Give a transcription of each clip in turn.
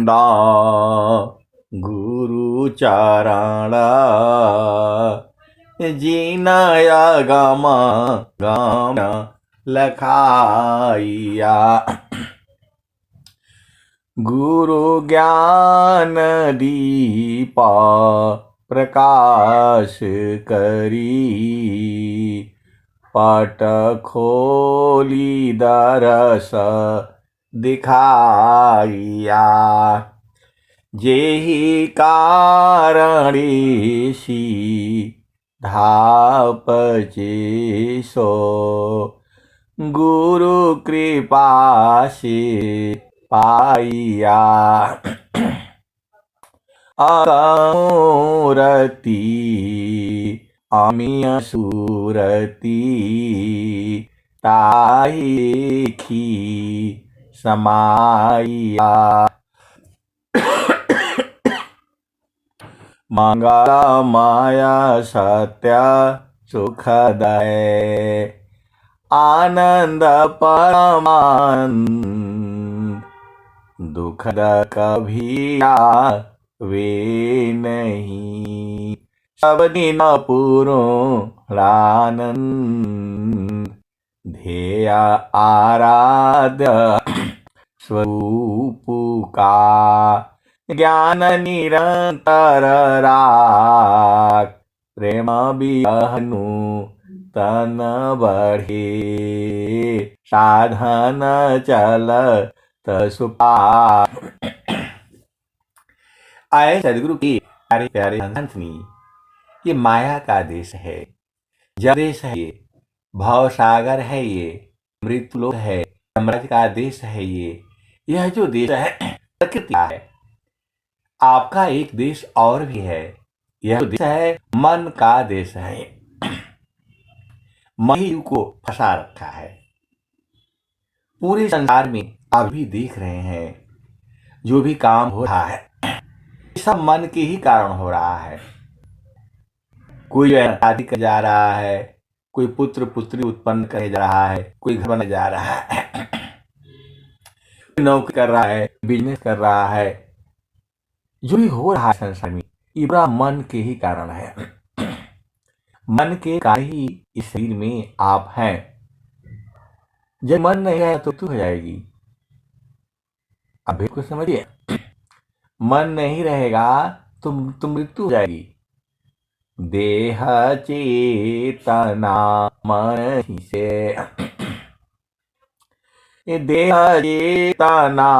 दा गुरु चारणा जीनया गामा गाम लखाइया। गुरु ज्ञान दीपा प्रकाश करी पट खोली दरस दिखाइया। जेहि कारणेशी धापचे सो गुरु कृपा से पाइया। अमूरति अमीय सूरति ताही समाइया। मंगल माया सत्य सुखदय आनंद परमानंद दुखद कभी वे नहीं। सब दिन पूर्णानंद ध्येय आराध्य स्वरूप का ज्ञान निरंतर राग प्रेम बिहनु तन बढ़े साधन चल तसुपा। आए सदगुरु की प्यारे प्यारे संतनी, ये माया का देश है, जब देश है ये, भव सागर है ये, मृत्युलोक है, यमराज का देश है ये। यह जो देश है प्रकृति का है। आपका एक देश और भी है, यह देश है मन का देश है। मन ही को फंसा रखा है। पूरे संसार में आप भी देख रहे हैं, जो भी काम हो रहा है सब मन के ही कारण हो रहा है। कोई शादी कर जा रहा है, कोई पुत्र पुत्री उत्पन्न करने जा रहा है, कोई घर बनने जा रहा है, कोई नौकरी कर रहा है, बिजनेस कर रहा है। जो भी हो रहा है संसार में ये पूरा मन के ही कारण है। मन के कारण ही इस शरीर में आप हैं। जब मन नहीं है तो हो जाएगी। अब को समझिए, मन नहीं रहेगा तो मृत्यु हो जाएगी। देह चेतना मन ही से, देह चेतना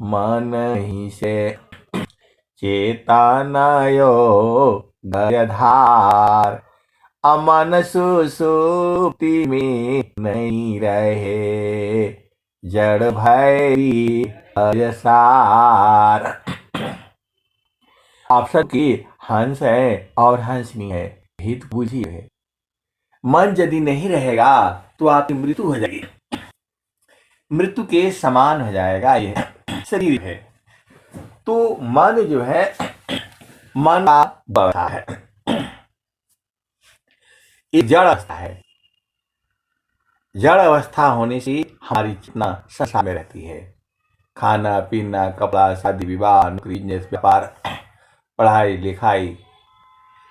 मन ही से चेतनयो गयधार अमन सुसुप्ति में नहीं रहे जड़ भैरी अयसार। आप सबकी हंस है और हंसनी है, हित बुझिए। मन यदि नहीं रहेगा तो आपकी मृत्यु हो जाएगी, मृत्यु के समान हो जाएगा यह शरीर है। तो मन जो है मन का अवस्था है, ये जड़ अवस्था है। जड़ अवस्था होने से हमारी चेतना संसार में रहती है। खाना पीना कपड़ा शादी विवाह नौकरी बिजनेस व्यापार पढ़ाई लिखाई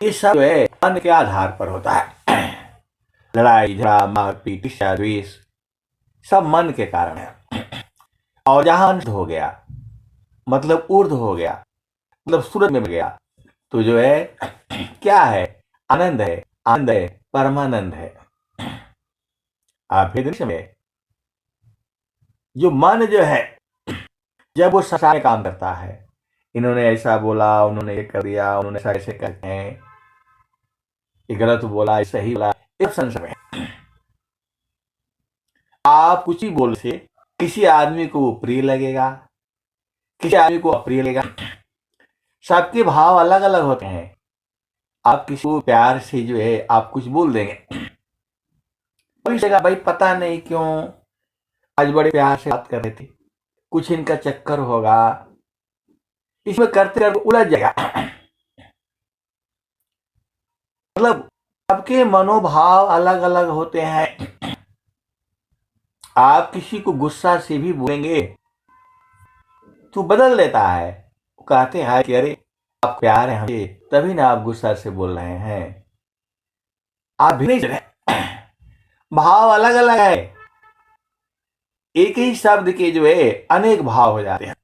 ये सब जो है मन के आधार पर होता है। लड़ाई झगड़ा मारपीट ईर्ष्या द्वेष सब मन के कारण है। और जहां अंत हो गया मतलब ऊर्ध हो गया मतलब सूरज में गया तो जो है क्या है, आनंद है, आनंद है, परमानंद है। आप में जो मन जो है जब वो संसार में काम करता है, इन्होंने ऐसा बोला, उन्होंने ये कर दिया, उन्होंने ऐसा ऐसे करते हैं, ये गलत बोला, ये सही बोला, एक संसार में आप कुछ ही बोल से किसी आदमी को प्रिय लगेगा, किसी आदमी को अप्रिय लगेगा। सबके भाव अलग अलग होते हैं। आप किसी को प्यार से जो है आप कुछ बोल देंगे, कोई कहेगा भाई पता नहीं क्यों आज बड़े प्यार से बात कर रहे थे, कुछ इनका चक्कर होगा, इसमें करते करते उलझ जाएगा। मतलब सबके मनोभाव अलग अलग होते हैं। आप किसी को गुस्सा से भी बोलेंगे तो बदल देता है। वो कहते हैं कि अरे आप प्यार है हमसे, तभी ना आप गुस्सा से बोल रहे हैं, आप भी नहीं चले। भाव अलग अलग है, एक ही शब्द के जो है अनेक भाव हो जाते हैं,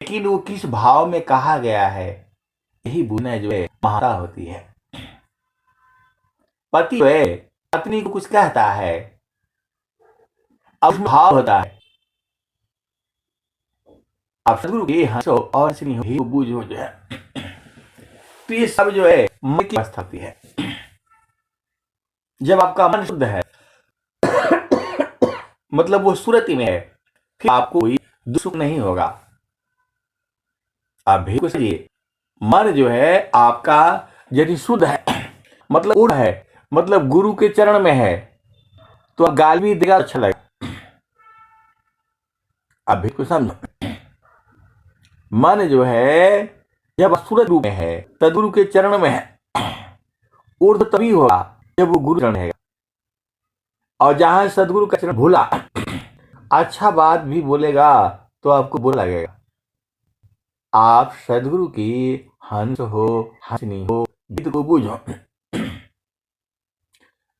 लेकिन वो किस भाव में कहा गया है यही बुना जो है महानता होती है। पति जो है पत्नी को कुछ कहता है, अब उसमें भाव होता है, आप सदगुरु के हंसो और हंसनी हो ही बूझो जो है, तो ये सब जो है मन की अवस्था होती है। जब आपका मन शुद्ध है मतलब वो सुरति में है, फिर आपको कोई दुख सुख नहीं होगा। आप भी कुछ समझिए, मन जो है आपका यदि शुद्ध है मतलब उड़ है, मतलब गुरु के चरण में है, तो आप गाल भी देगा अच्छा लगेगा। आप भी कुछ समझो, मन जो है जब सूरज रूप में है, सदगुरु के चरण में है, उर्द तभी होगा जब वो गुरु चरण है। और जहां सदगुरु का चरण भूला, अच्छा बात भी बोलेगा तो आपको बुरा लगेगा। आप सदगुरु की हंस हो हंसनी हो गीत को बूझो,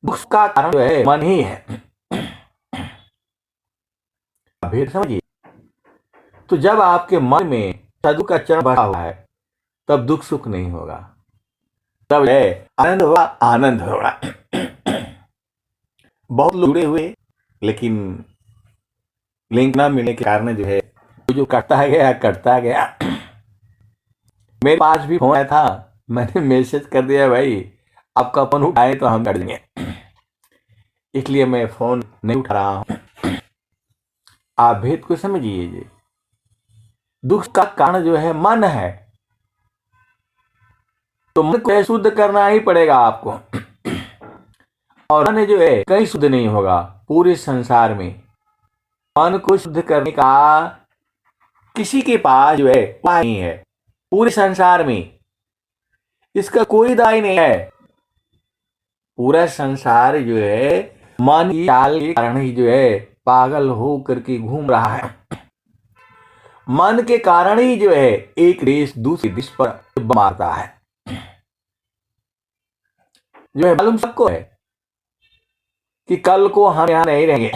दुख का कारण जो है मन ही है, भेद समझिए। तो जब आपके मन में सदगुरु का चरण भरा हुआ है तब दुख सुख नहीं होगा, तब है आनंद होगा, आनंद होगा। बहुत लोग जुड़े हुए लेकिन लिंक ना मिलने के कारण जो है जो कटता गया। मेरे पास भी फोन आया था, मैंने मैसेज कर दिया भाई आपका फोन उठाए तो हम कर देंगे, इसलिए मैं फोन नहीं उठा रहा हूं। आप भेद को समझिए, जी दुख का कारण जो है मन है, तो मन को शुद्ध करना ही पड़ेगा आपको। और मन जो है कहीं शुद्ध नहीं होगा पूरे संसार में। मन को शुद्ध करने का किसी के पास जो है उपाय नहीं है पूरे संसार में, इसका कोई दाई नहीं है। पूरा संसार जो है मन की चाल के कारण ही जो है पागल हो करके घूम रहा है। मन के कारण ही जो है एक देश दूसरे देश पर मारता है, जो है मालूम सबको है कि कल को हम यहां नहीं रहेंगे,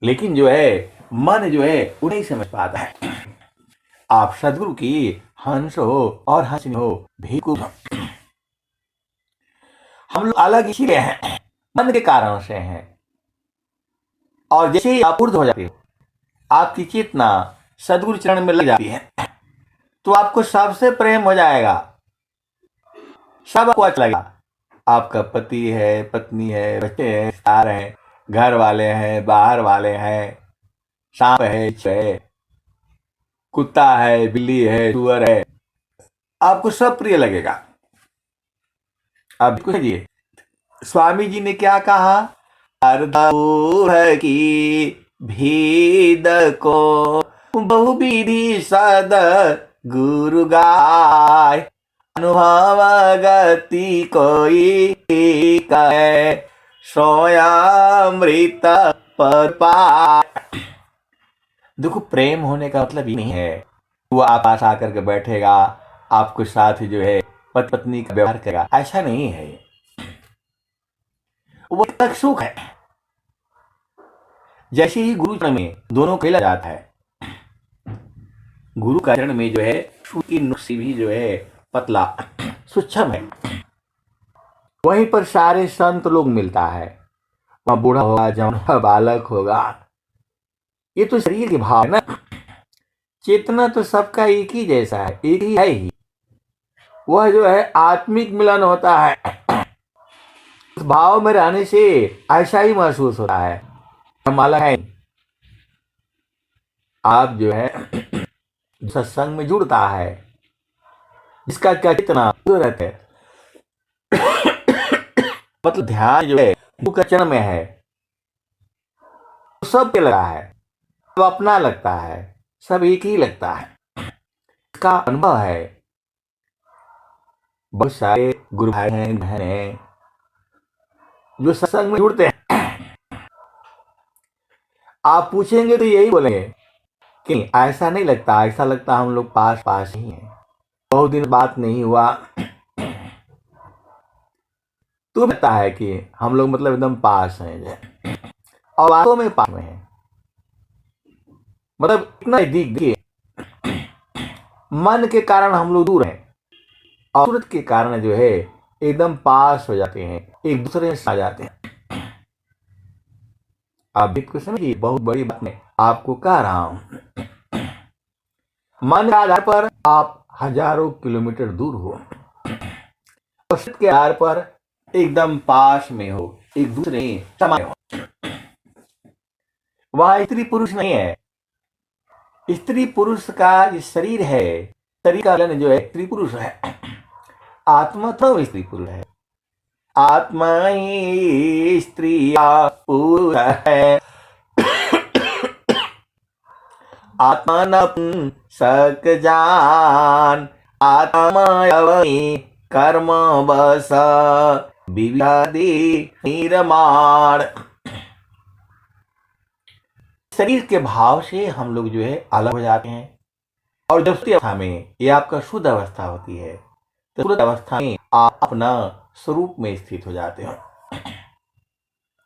लेकिन जो है मन जो है वो नहीं समझ पाता है। आप सदगुरु की हंस हो और हंसनी हो भीखु। हम लोग अलग इसीलिए हैं, मन के कारण से हैं। और जैसे ही आप ऊर्ध्व हो जाते हो, आपकी चेतना सदगुरु चरण में लग जाती है, तो आपको सबसे प्रेम हो जाएगा, सब आपको अच्छा लगेगा। आपका पति है, पत्नी है, बच्चे हैं, रिश्तेदार हैं, घर वाले हैं, बाहर वाले हैं, सांप है, कुत्ता है, बिल्ली है, सुअर है, आपको सब प्रिय लगेगा। अब कुछ जी स्वामी जी ने क्या कहा, अर्धूर की भीद को बहुविधि सद गुरु गाय, अनुभव गति कोई कहे सोयामृत पर पाए। देखो प्रेम होने का मतलब ये नहीं है वो आप पास आकर के बैठेगा, आपको साथ जो है पति पत्नी का व्यवहार करेगा, ऐसा नहीं है। वो तक सुख है। जैसे ही गुरु चरण में दोनों खेला जाता है, गुरु का चरण में जो है की नुक्सी भी जो है पतला सूक्ष्म है, वहीं पर सारे संत लोग मिलता है। वहां बूढ़ा होगा, जवान होगा, बालक होगा, ये तो शरीर के भाव है ना। चेतना तो सबका एक ही जैसा है, एक ही है ही। वह जो है आत्मिक मिलन होता है, उस भाव में रहने से ऐसा ही महसूस होता है हम अलग हैं। आप जो है सत्संग में जुड़ता है, जिसका क्या कितना रहता है, मतलब ध्यान जो है गुरु का चरण में है, सब पे लगा है, सब अपना लगता है, सब एक ही लगता है। इसका अनुभव है। बहुत सारे गुरु भाई हैं, बहन हैं जो सत्संग में जुड़ते हैं, आप पूछेंगे तो यही बोलेंगे कि ऐसा नहीं लगता, ऐसा लगता हम लोग पास पास ही हैं, बहुत दिन बात नहीं हुआ। तो लगता है कि हम लोग मतलब एकदम पास हैं जो है, और वास्तव में पास में हैं। मतलब इतना नजदीक, देखिए मन के कारण हम लोग दूर हैं और सूरत के कारण जो है एकदम पास हो जाते हैं, एक दूसरे से आ जाते हैं। आप भी कुछ समझिए, बहुत बड़ी बात मैं आपको कह रहा हूं। मन के आधार पर आप हजारों किलोमीटर दूर हो और सूरत के आधार पर एकदम पास में हो, एक दूसरे समान हो। वहां स्त्री पुरुष नहीं है, स्त्री पुरुष का जो शरीर है, शरीर का मिलन जो है स्त्री पुरुष है, आत्मा तो स्त्री पुरुष है। आत्मा ही स्त्री पुरुष है, आत्मा नपुंसक जान, आत्मा कर्म बस विव्याधि निर्माण। शरीर के भाव से हम लोग जो है अलग हो जाते हैं, और जब शुद्ध अवस्था में, ये आपका शुद्ध अवस्था होती है, तो शुद्ध अवस्था में आप अपना स्वरूप में स्थित हो जाते हो।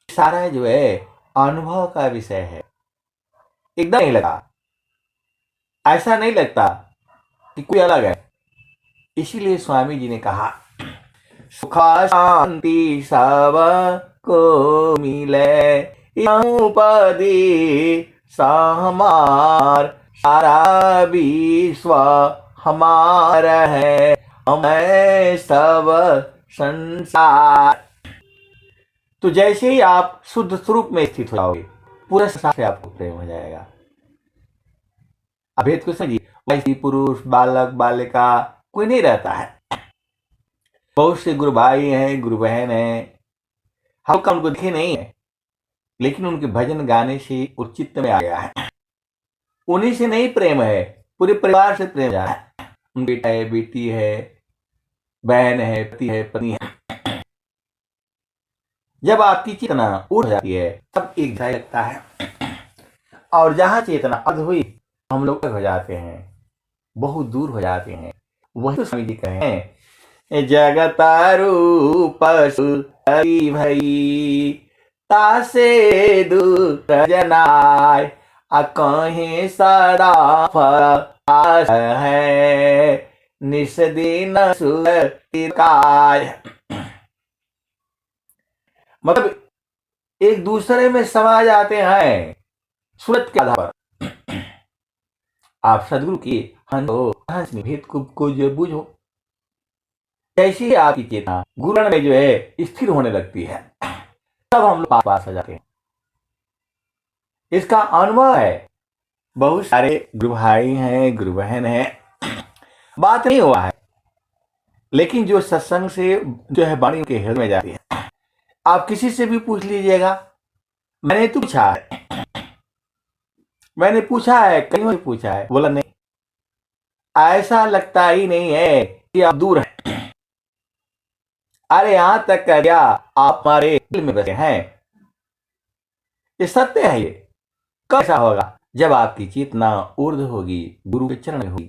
सारा जो है अनुभव का विषय है, एकदम नहीं लगा, ऐसा नहीं लगता कि कोई अलग है। इसीलिए स्वामी जी ने कहा सुखा शांति सब को मिले, पदी हमार सारा विश्व हमारा है, हमें सब संसार। तो जैसे ही आप शुद्ध स्वरूप में स्थित हो जाओगे, पूरा संसार से आपको प्रेम हो जाएगा। अभेद को समझिए, वैसी पुरुष बालक बालिका कोई नहीं रहता है। बहुत से गुरु भाई हैं, गुरु बहन हैं, हम उनको देखे नहीं है, लेकिन उनके भजन गाने से उचित में आ गया है। उन्हीं से नहीं प्रेम है, पूरे परिवार से प्रेम जा रहा है। उनकी बेटा है, बेटी है, बहन है, पति है, पत्नी है। जब आपकी चेतना उड़ जाती है तब एक ध्यान लगता है, और जहां चेतना अध हुई हम लोग हो जाते हैं, बहुत दूर हो जाते हैं। वही तो स्वामी जी कहे हैं, जगत रूप सुधरि भई, तासे दूर जनाय, कहीं सदा फल है, निस दिन सुरकाय। मतलब एक दूसरे में समा जाते हैं सूरत के आधार पर। आप सदगुरु की हंस भेद को जो बुझो, जैसे ही आपकी चेतना गुरुण में जो है स्थिर होने लगती है, तब हम लोग पास आ जाते हैं। इसका अनुभव है, बहुत सारे गुरु भाई हैं, गुरु बहन हैं, बात नहीं हुआ है, लेकिन जो सत्संग से जो है वाणी के हृदय में जाती है। आप किसी से भी पूछ लीजिएगा, मैंने तो पूछा है, मैंने पूछा है, कहीं पूछा है, बोला नहीं, ऐसा लगता ही नहीं है कि आप दूर हैं। अरे यहां तक कर गया आप हमारे दिल में बसे हैं। ये सत्य है। ये कब ऐसा होगा? जब आपकी चेतना ऊर्ध्व होगी, गुरु के चरण में होगी।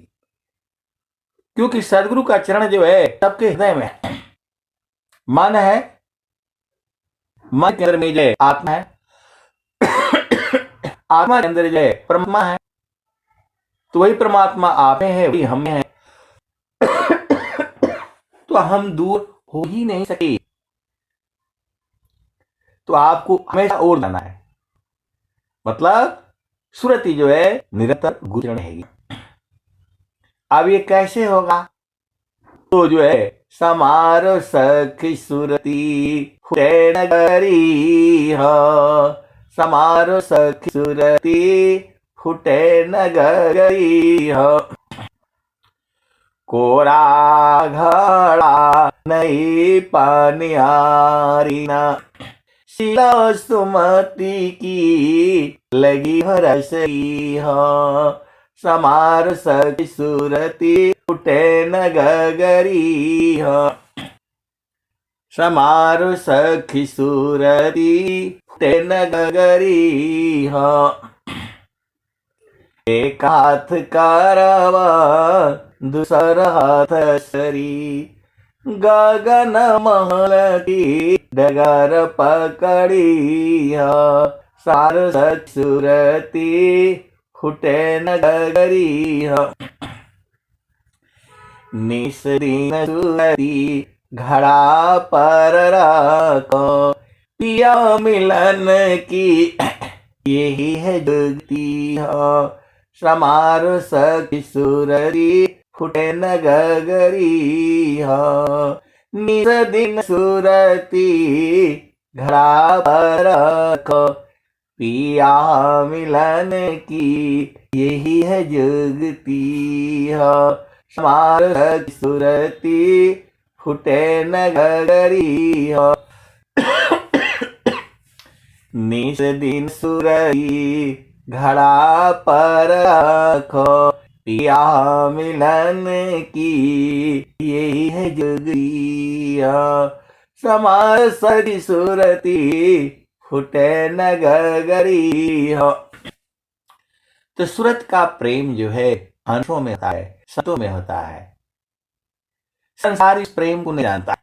क्योंकि सदगुरु का चरण जो है सबके हृदय में है। मन है, मन के अंदर में जो आत्मा है, आत्मा के अंदर जो है परमात्मा है। तो वही परमात्मा आप में है, वही हम में है। तो हम दूर हो ही नहीं सके। तो आपको हमेशा और जाना है, मतलब सुरति जो है निरंतर गुरु रहेगी। अब ये कैसे होगा? तो जो है समारो सखी सुरती नगरी हो, समारो सखी सुरती फुटे नगरी हो, कोरा घड़ा नहीं पानियारी ना, शिला सुमति की लगी हो रसई हो, समार सखी सुरती फुटे नगरी हो, समार सखी सुरती फुटे नगरी हो। एक हाथ कारवा दूसरा हाथ सरी, गगन महल की डगर पकड़ी है, सारस सुरती फुटे नगरी है। निस दिन सुरती घड़ा पर रखो, पिया मिलन की यही है जुगती हो, समार सखी सुरती फुटे नगरी हो। निस दिन सुरती घड़ा पर रखो, पिया मिलन की यही है जुगती हो, समार सखी सुरती फुटे नगरी हो। निस दिन सुरती घड़ा पर रखो, पिया मिलन की यही है जुगती हो, समार सखी सुरती फुटे नगरी हो। तो सूरत का प्रेम जो है अंशों में होता है, सतों में होता है। संसार इस प्रेम को नहीं जानता।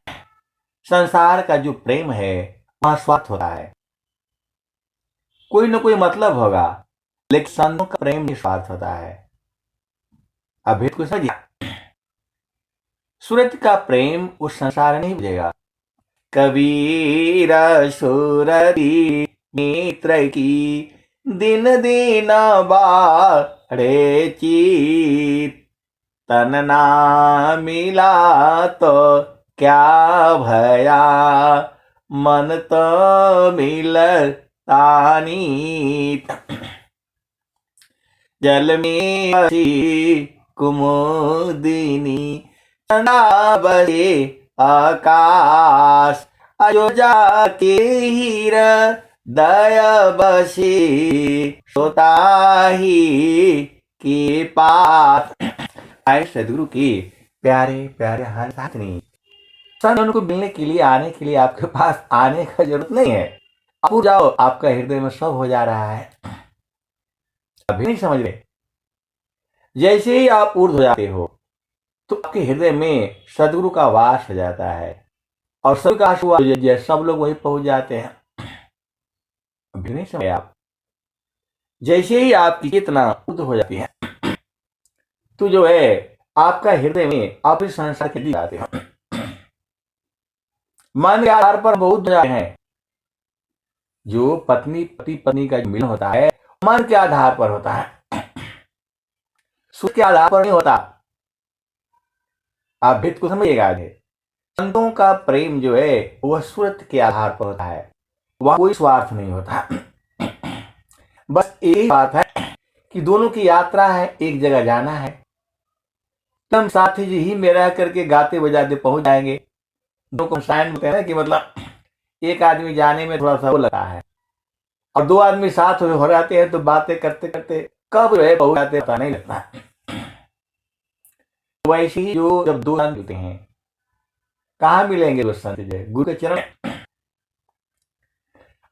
संसार का जो प्रेम है वहां स्वार्थ होता है, कोई न कोई मतलब होगा, लेकिन संतों का प्रेम निस्वार्थ होता है। अभी को समझिए, सूरत का प्रेम उस संसार नहीं बुझेगा। कबीर सुरती मित्र की दिन दिन बाढ़े चीत, तन ना मिला तो क्या भया, मन तो मिलता नीत। जल में कुमुदिनी चंदा बसे आकाश, अयोजा के हीर दया बसी सोता ही की पास। आए सदगुरु की प्यारे प्यारे हर साथनी, सन उनको मिलने के लिए आने के लिए आपके पास आने का जरूरत नहीं है। आप जाओ, आपका हृदय में सब हो जा रहा है। अभी नहीं समझ रहे? जैसे ही आप ऊर्ध्व जाते हो तो आपके हृदय में सदगुरु का वास हो जाता है, और सब का हुआ सब लोग वही पहुंच जाते हैं। अभी नहीं समझे आप? जैसे ही आपकी चेतना ऊर्ध्व हो जाती है तो जो है आपका हृदय में आप इस संसार के दिख आते हो। मन के आधार पर बहुत जाते हैं। जो पति पत्नी का जो मिलन होता है मन के आधार पर होता है, सुख के आधार पर नहीं होता। आप भेद को समझिएगा। संतों का प्रेम जो है वह सूरत के आधार पर होता है, वहां कोई स्वार्थ नहीं होता। बस एक बात है कि दोनों की यात्रा है, एक जगह जाना है। हम साथी जी ही में रह करके गाते बजाते पहुंच जाएंगे। दो कंसाइन होते हैं ना कि मतलब एक आदमी जाने में थोड़ा सा वो लगता है, और दो आदमी साथ हो जाते हैं तो बातें करते करते कब जो है पहुंच जाते पता नहीं लगता। वैसे ही जो जब दो संत होते हैं कहाँ मिलेंगे? वो संत जो है गुरु के चरण,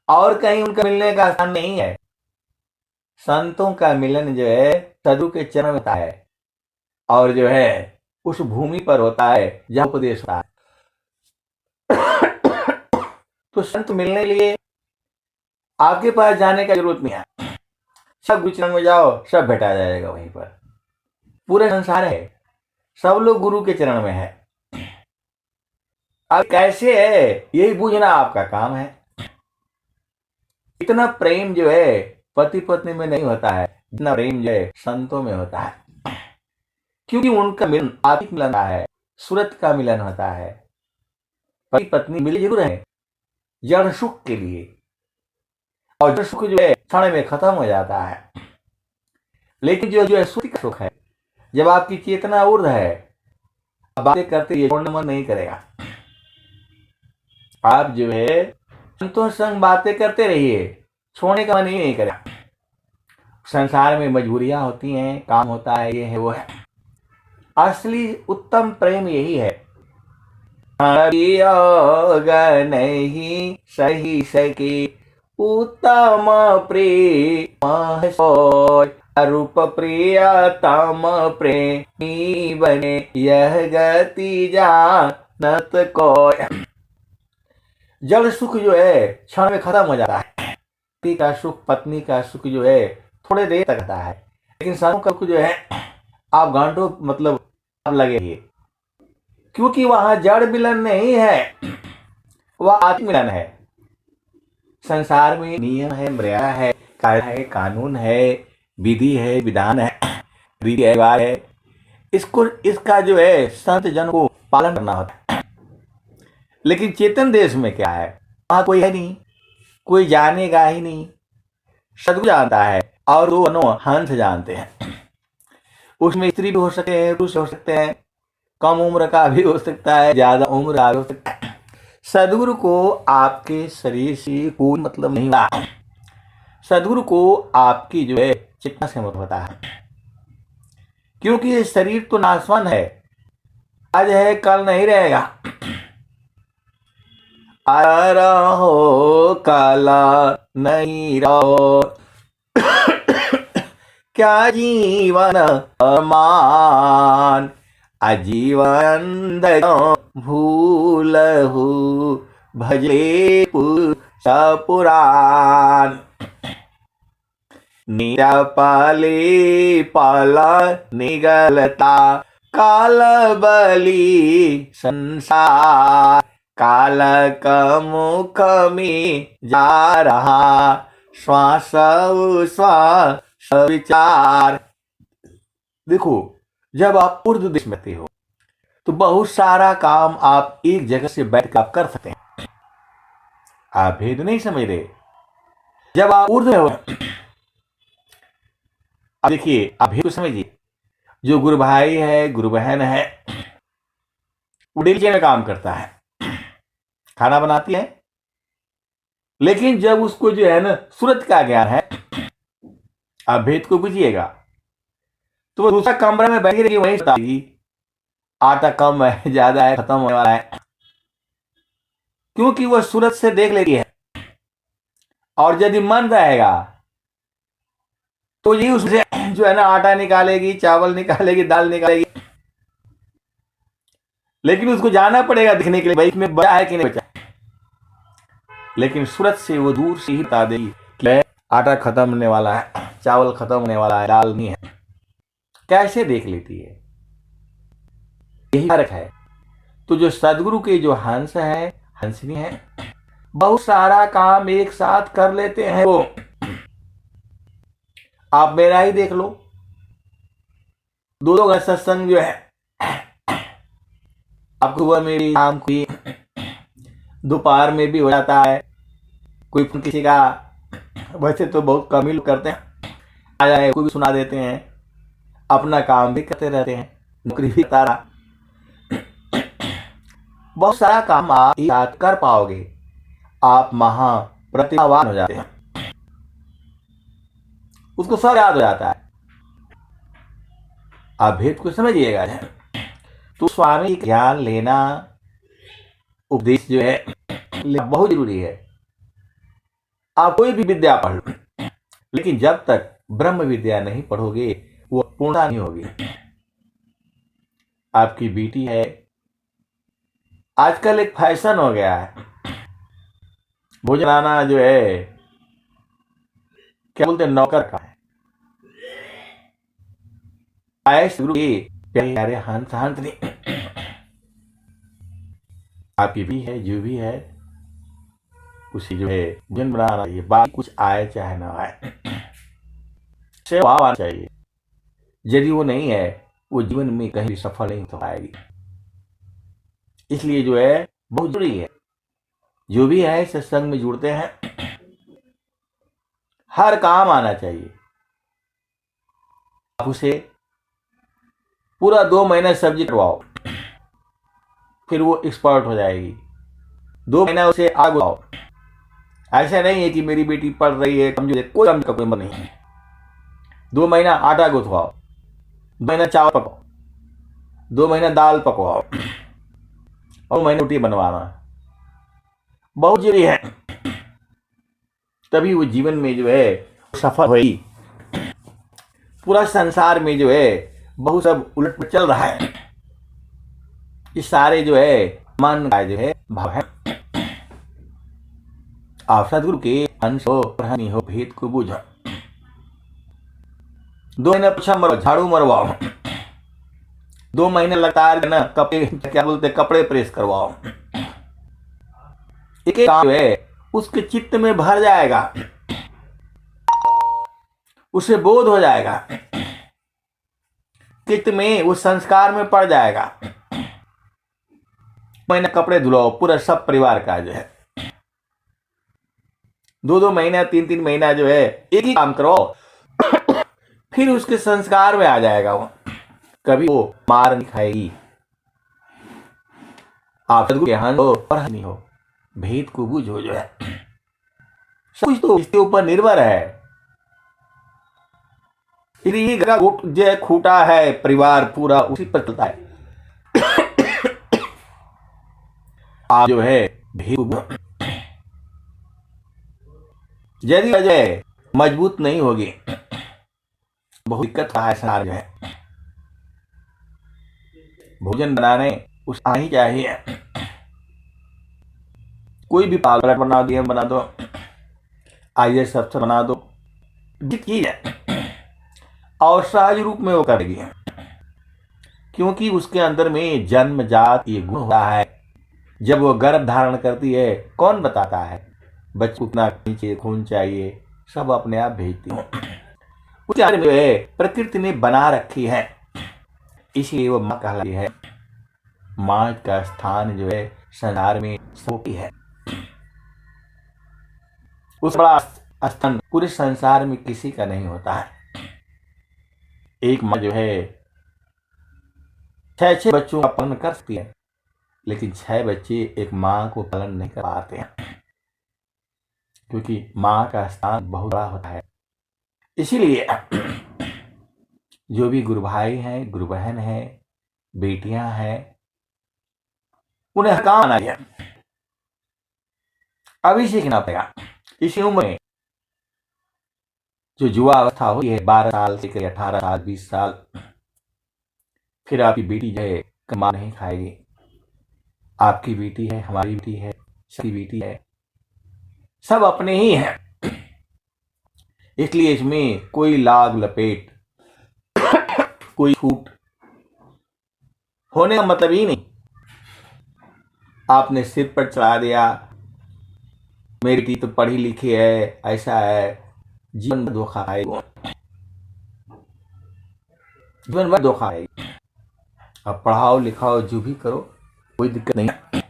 और कहीं उनका मिलने का स्थान नहीं है। संतों का मिलन जो है सदगुरु के चरण में होता है, और जो है उस भूमि पर होता है जहां उपदेश होता है। तो संत मिलने के लिए आपके पास जाने का जरूरत नहीं है, सब गुरु चरण में जाओ, सब भेटा जाएगा वहीं पर। पूरे संसार है, सब लोग गुरु के चरण में है। अब कैसे है यही बूझना आपका काम है। इतना प्रेम जो है पति पत्नी में नहीं होता है जितना प्रेम जो है संतों में होता है, क्योंकि उनका मिलन आत्मिक मिलन है, सूरत का मिलन होता है। पति पत्नी मिले जरूर है जड़ सुख के लिए, और जड़ सुख जो है क्षण में खत्म हो जाता है, लेकिन जो है सूरत का सुख है, जब आपकी चेतना ऊर्ध्व है, बातें करते ये छोड़ने मन नहीं करेगा। आप जो है संतों संग बातें करते रहिए, छोड़ने का मन ही नहीं करेगा। संसार में मजबूरियां होती हैं, काम होता है, ये है वो है। असली उत्तम प्रेम यही है। योग नहीं सही सके उत्तम प्रेम सोय, रूप प्रियतम प्रेमी बने, यह गति जानत कोय। जड़ सुख जो है क्षण में खत्म हो जाता है। पति का सुख, पत्नी का सुख जो है थोड़े देर तक रहता है, लेकिन साधु का सुख जो है आप घंटों मतलब लगेगी, क्योंकि वहां जड़ मिलन नहीं है, वह आत्म मिलन है। संसार में नियम है, मर्यादा है, कायदा है, कानून है, विधि है, विधान है, रीति रिवाज है, इसका जो है संत जन को पालन करना होता है। लेकिन चेतन देश में क्या है, वहां कोई है नहीं, कोई जानेगा ही नहीं। सदगुरु जानता है और दोनों हंस जानते हैं। उसमें स्त्री भी हो सकते हैं, पुरुष हो सकते हैं, कम उम्र का भी हो सकता है, ज्यादा उम्र का भी हो सकता है। सदगुरु को आपके शरीर से कोई मतलब नहीं होता। सदगुरु को आपकी जो है चेतना से मतलब होता है, क्योंकि ये शरीर तो नाशवान है, आज है कल नहीं रहेगा। रहो काला नहीं रहो, क्या जीवन अमान, आजीवन भूलहु भजले पुराण। निरपाले पाला निगलता, काल बली संसार, काल का मुख में जा रहा, श्वास श्वास विचार। देखो, जब आप उर्दू देश में हो तो बहुत सारा काम आप एक जगह से बैठ कर आप कर सकते हैं। आप भेद नहीं समझ रहे। जब आप उर्दू में हो, अब देखिए, आप भेद को समझिए। जो गुरु भाई है, गुरु बहन है, वो डेली में काम करता है, खाना बनाती है, लेकिन जब उसको जो है ना सूरत का ज्ञान है, आप भेद को बुझिएगा, तो वो दूसरा कमरा में बैठी रहेगी, वहीं बताएगी आटा कम है, ज्यादा है, खत्म होने वाला है, क्योंकि वो सूरत से देख लेती है। और यदि मन रहेगा तो ये उससे जो है ना आटा निकालेगी, चावल निकालेगी, दाल निकालेगी, लेकिन उसको जाना पड़ेगा दिखने के लिए भाई इसमें बचा है कि नहीं बचा। लेकिन सूरत से वो दूर से ही बता देगी कि आटा खत्म होने वाला है, चावल खत्म होने वाला है, दाल नहीं है। कैसे देख लेती है, यही फर्क है। तो जो सदगुरु के जो हंस है, हंसनी है, बहुत सारा काम एक साथ कर लेते हैं। वो आप मेरा ही देख लो, दो का सत्संग जो है आपको सुबह में भी, शाम को भी, दोपहर में भी हो जाता है। कोई किसी का, वैसे तो बहुत कम ही लोग करते हैं, आ जाए कोई भी सुना देते हैं, अपना काम भी करते रहते हैं, नौकरी भी करता रहा। बहुत सारा काम आप याद कर पाओगे, आप महा प्रतिभावान हो जाते हैं, उसको सब याद हो जाता है। आप भेद को समझिएगा। तो स्वामी ज्ञान लेना, उपदेश जो है बहुत जरूरी है। आप कोई भी विद्या पढ़ लो, लेकिन जब तक ब्रह्म विद्या नहीं पढ़ोगे वो पूर्णता नहीं होगी। आपकी बेटी है, आजकल एक फैशन हो गया है, भोजन बनाना जो है क्या बोलते हैं, नौकर का है। प्यारे हंस हंस नहीं, आपकी भी है, जो भी है, उसी जो है भोजन बनाना चाहिए। बाकी कुछ आए चाहे ना आए, सेवा आना चाहिए। यदि वो नहीं है, वो जीवन में कहीं भी सफल नहीं हो पाएगी। इसलिए जो है बहुत जरूरी है, जो भी है सत्संग में जुड़ते हैं, हर काम आना चाहिए। आप उसे पूरा 2 महीना सब्जी करवाओ, फिर वो एक्सपर्ट हो जाएगी। 2 महीना उसे आग लगाओ। ऐसा नहीं है कि मेरी बेटी पढ़ रही है, कमजोर है, कोई कम का कोई मन नहीं है। 2 महीना आटा गुथवाओ, 2 महीना चावल पकाओ, 2 महीना दाल पकवाओ, और महीने रोटी बनवाना बहुत जरूरी है। तभी वो जीवन में जो है सफल होगी। पूरा संसार में जो है बहुत सब उलट चल रहा है। ये सारे जो है मन का जो है भाव है। आप सदगुरु के अंश हो, प्रहनी हो, भेद को बुझो। 2 महीने पूछा मरो, झाड़ू मरवाओ। 2 महीने लगातार ना कपड़े प्रेस करवाओ। एक काम जो है उसके चित्त में भर जाएगा, उसे बोध हो जाएगा, चित्त में उस संस्कार में पड़ जाएगा। महीने कपड़े धुलाओ, पूरा सब परिवार का जो है 2-2 महीना 3-3 महीना जो है एक ही काम करो, फिर उसके संस्कार में आ जाएगा। वो कभी वो मार नहीं खाएगी। आप सदगुरु के हंस हो और नहीं हो, भेद को बुझो जो है। सब कुछ तो इसके ऊपर निर्भर है। इसलिए जो खूटा है परिवार पूरा उसी पर चलता है। आप जो है भेद यदि वजह मजबूत नहीं होगी, बहुत दिक्कत है। संसार जो है भोजन बनाने उस आना ही चाहिए। कोई भी पालक बना दो, बना दो, IAS अफसर बना दो, चीज है और सहज रूप में वो करेगी, क्योंकि उसके अंदर में जन्मजात ये गुण होता है। जब वो गर्भ धारण करती है, कौन बताता है बच्चे को कितना नीचे खून चाहिए, सब अपने आप भेजती है। उसके अंदर में प्रकृति ने बना रखी है, इसलिए वो माँ कहलाती है। माँ का स्थान जो है संसार में सोती है। उस बड़ा स्थान पूरे संसार में किसी का नहीं होता है। एक माँ जो है 6 बच्चों का पालन कर सकती है, लेकिन 6 बच्चे एक माँ को पालन नहीं कर पाते हैं, क्योंकि माँ का स्थान बहुत बड़ा होता है। इसीलिए जो भी गुरु भाई हैं, गुरु बहन हैं, बेटियां हैं, उन्हें काम आना है, अभी सीखना पड़ेगा। इसी उम्र में जो युवा अवस्था होती है 12 साल से 18 साल 20 साल, फिर आपकी बेटी जो है कमा नहीं खाएगी। आपकी बेटी है, हमारी बेटी है, सबकी बेटी है, सब अपने ही हैं। इसलिए इसमें कोई लाग लपेट कोई छूट होने का मतलब ही नहीं। आपने सिर पर चढ़ा दिया, मेरी बेटी तो पढ़ी लिखी है, ऐसा है, जीवन में धोखा आएगा, जीवन में धोखा आएगा। अब पढ़ाओ लिखाओ जो भी करो कोई दिक्कत नहीं,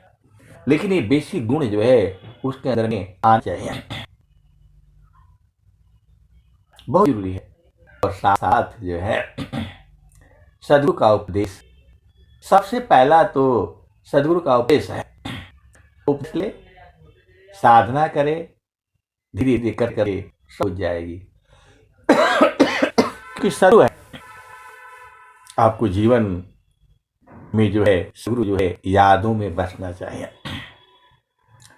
लेकिन ये बेसिक गुण जो है उसके अंदर में आना चाहिए, बहुत जरूरी है। और साथ साथ जो है सदगुरु का उपदेश, सबसे पहला तो सदगुरु का उपदेश है। उपदेश ले, साधना करे, धीरे धीरे कर करे सब जाएगी। कि सदगुरु है, आपको जीवन में जो है सदगुरु जो है यादों में बसना चाहिए।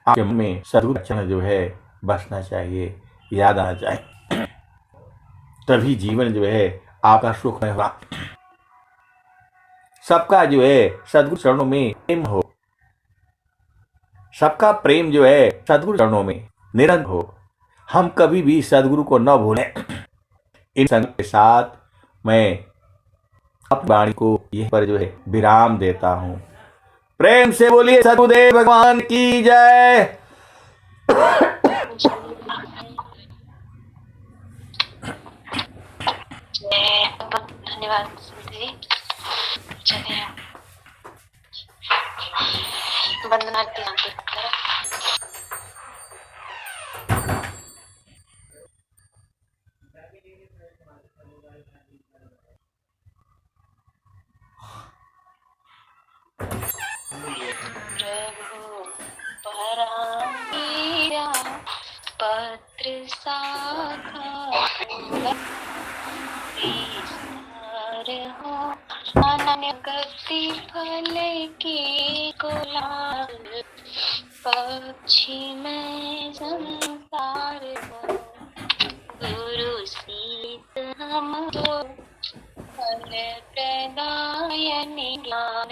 आपके मन में सदगुरु चरण जो है बसना चाहिए, याद आना चाहिए, तभी जीवन जो है आपका सुखमय होगा। सबका जो है सदगुरु चरणों में प्रेम हो, सबका प्रेम जो है सदगुरु चरणों में निरंतर हो। हम कभी भी सदगुरु को न भूलें। इन संकल्प के साथ मैं अपनी वाणी को यहीं पर जो है विराम देता हूं। प्रेम से बोलिए सदगुरुदेव भगवान की जय। धन्यवाद। चलिए वंदना की पत्र साखा हो अनन्य गति फल की गुलाल, पक्षी में संसार हो गुरु सीत नाम दो फल प्रदायनि ज्ञान